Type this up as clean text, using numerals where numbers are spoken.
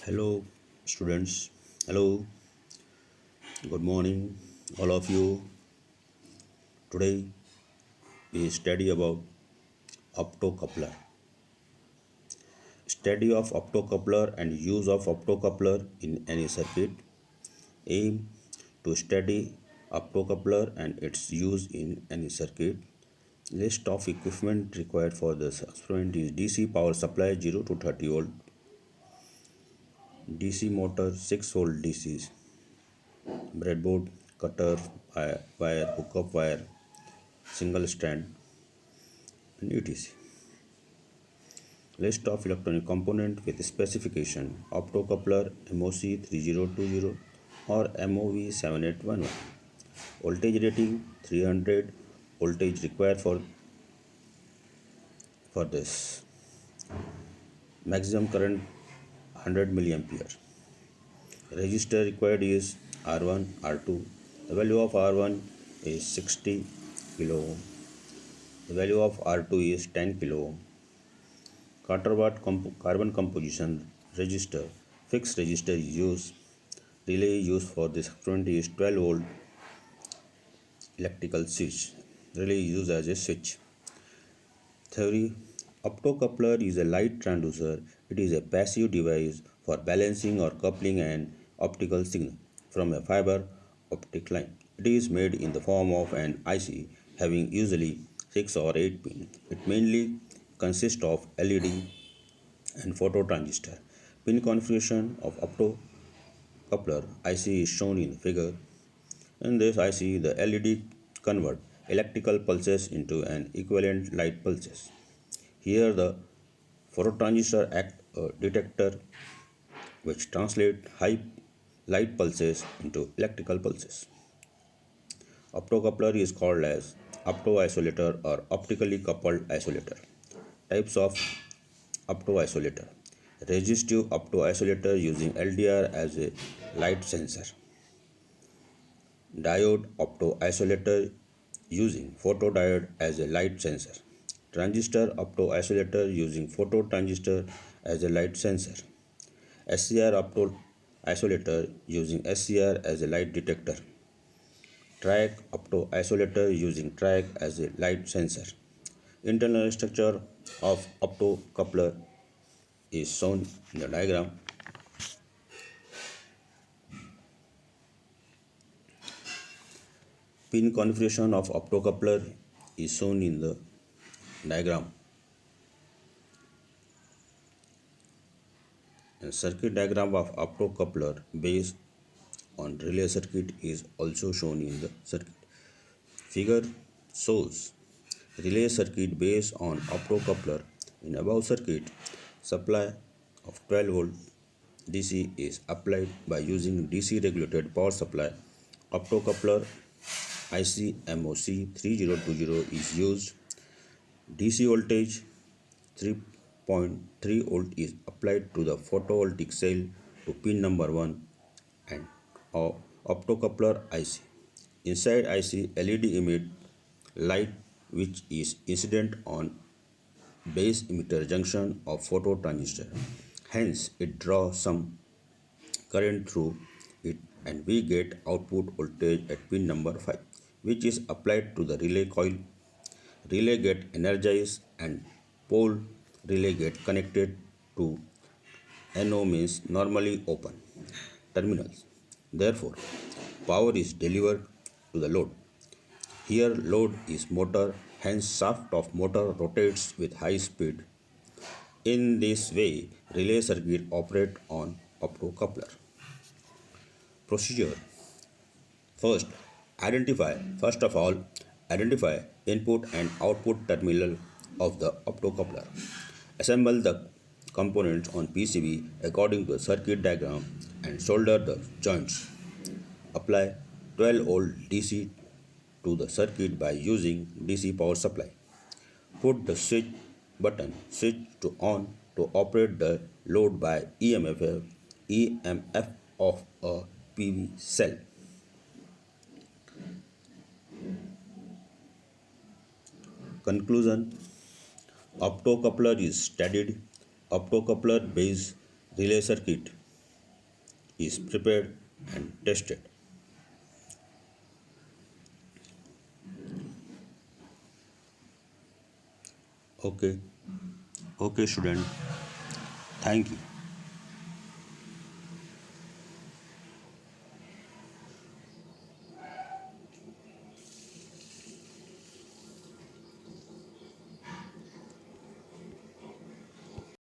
Hello, students. Hello, good morning, all of you. Today we study about optocoupler. Study of optocoupler and use of optocoupler in any circuit. Aim to study optocoupler and its use in any circuit. List of equipment required for this experiment is DC power supply 0 to 30 volt, DC motor 6 volt DCs, breadboard, cutter, wire, hookup wire, single strand, and etc. List of electronic component with specification: optocoupler MOC3020 or MOV7811. Voltage rating 300. Voltage required for this. Maximum current 100 milliampere. Resistor required is R1, R2. The value of R1 is 60 kilo ohm. The value of R2 is 10 kilo ohm. Carter-Watt carbon composition resistor. Fixed resistor is used. Relay used for this experiment is 12 volt electrical switch. Relay is used as a switch. Theory: optocoupler is a light transducer. It is a passive device for balancing or coupling an optical signal from a fiber optic line. It is made in the form of an IC having usually 6 or 8 pins. It mainly consists of LED and phototransistor. Pin configuration of optocoupler IC is shown in the figure. In this IC, the LED convert electrical pulses into an equivalent light pulses. Here the phototransistor act a detector which translate high light pulses into electrical pulses. Optocoupler is called as optoisolator or optically coupled isolator. Types of optoisolator: resistive optoisolator using LDR as a light sensor, diode optoisolator using photodiode as a light sensor, transistor optoisolator using phototransistor as a light sensor, SCR optoisolator using SCR as a light detector, triac optoisolator using triac as a light sensor. Internal structure of optocoupler is shown in the diagram. Pin configuration of optocoupler is shown in the diagram. A circuit diagram of optocoupler based on relay circuit is also shown in the circuit. Figure shows relay circuit based on optocoupler. In above circuit, supply of 12 volt DC is applied by using DC regulated power supply. Optocoupler IC MOC3020 is used. DC voltage 3.3 volt is applied to the photovoltaic cell to pin number 1 and optocoupler IC. Inside IC, LED emit light which is incident on base emitter junction of phototransistor. Hence, it draws some current through it and we get output voltage at pin number 5, which is applied to the relay coil. Relay get energized and pole relay get connected to NO means normally open terminals. Therefore, power is delivered to the load. Here load is motor, hence shaft of motor rotates with high speed. In this way, relay circuit operate on optocoupler. Procedure: First of all, identify input and output terminal of the optocoupler. Assemble the components on PCB according to the circuit diagram and solder the joints. Apply 12 volt DC to the circuit by using DC power supply. Put the switch to on to operate the load by EMF of a PV cell. Conclusion: optocoupler is studied. Optocoupler based relay circuit is prepared and tested. Okay, okay, student. Thank you.